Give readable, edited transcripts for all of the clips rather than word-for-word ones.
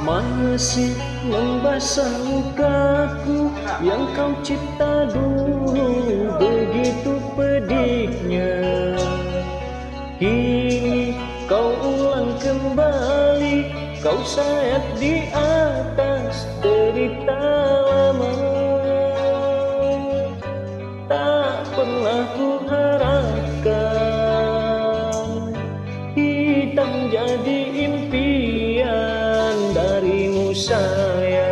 masih membasah lukaku yang kau cipta dulu begitu pedihnya. Kini kau ulang kembali, kau sayat di atas derita lama. Tak pernah ku harapkan hitam jadi impian darimu sayang.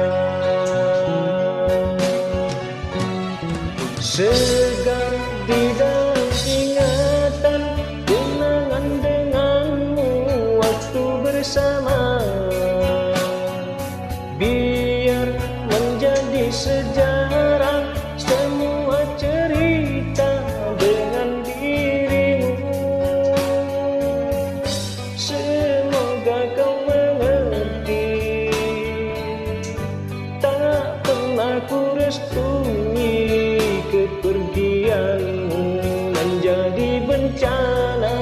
Segar di dalam ingatan kenangan denganmu waktu bersama, biar menjadi sejarah semua cerita dengan dirimu. Semoga kau mengerti, tak pernah ku restui kepergianmu menjadi bencana.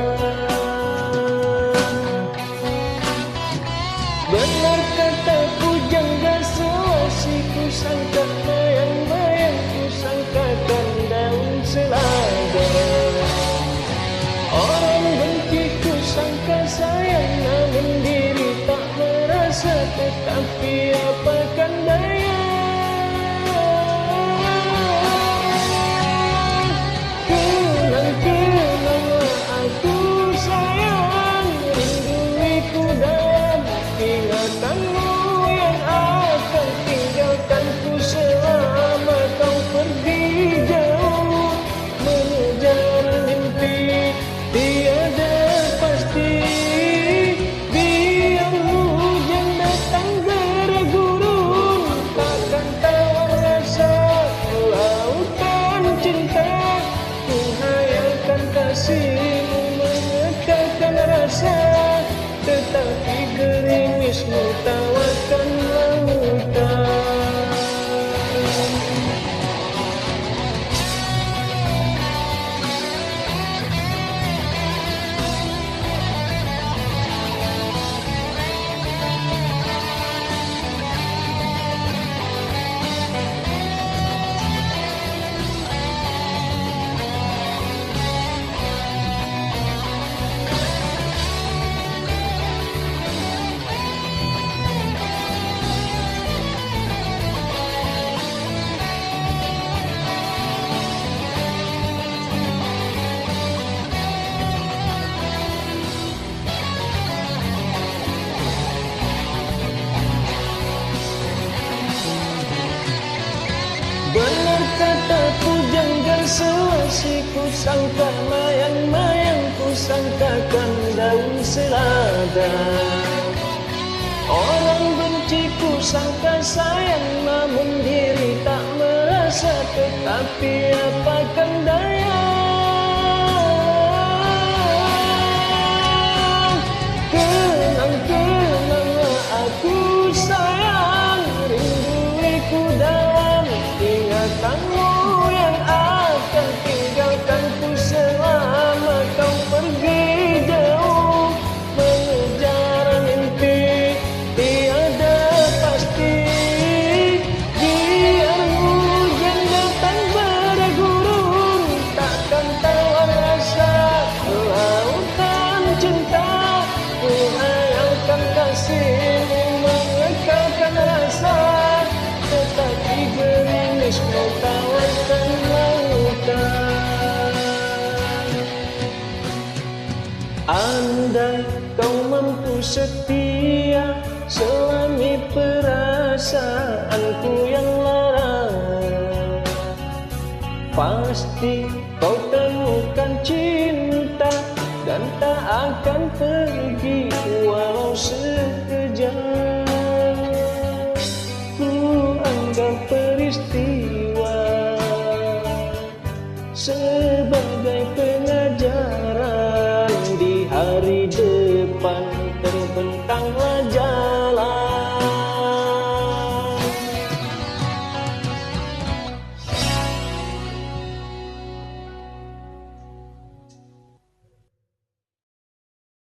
Benar kata pujangga selasi, ku sangka mayang-mayang, ku sangkakan daun selada. Orang benci ku sangka sayang, namun diri tak merasa, tetapi apakan daya. Kenang-kenanglah aku sayang, rindui ku dalam ingatanmu yang akan tinggalkanku selama kau pergi jauh mengejar mimpi tiada pasti. Biar hujan datang gerah-gurun, takkan tahu rasa lautan cinta. Ku hayalkan kasihmu mengekalkan rasa, tetapi gerimismu tawarkan lautan. Benar kata pujangga selasi, ku sangka mayang-mayang, ku sangkakan daun selada. Orang benci ku sangka sayang, namun diri tak merasa, tetapi apakan daya. Kenang-kenanglah aku sayang, rindui ku dalam ingatanmu yang akan tinggalkanku selama kau pergi jauh mengejar mimpi tiada pasti. Biar hujan datang bergurun, takkan tahu rasa lautan cinta. Ku hayalkan kasihmu mengekalkan rasa, tetapi gerimismu tawarkan lautan. Andai kau mampu setia selami perasaanku yang lara, pasti kau temukan cinta dan tak akan pergi walau sekejap. Ku anggap peristiwa sebagai pengajaran, di hari depan terbentanglah jalan.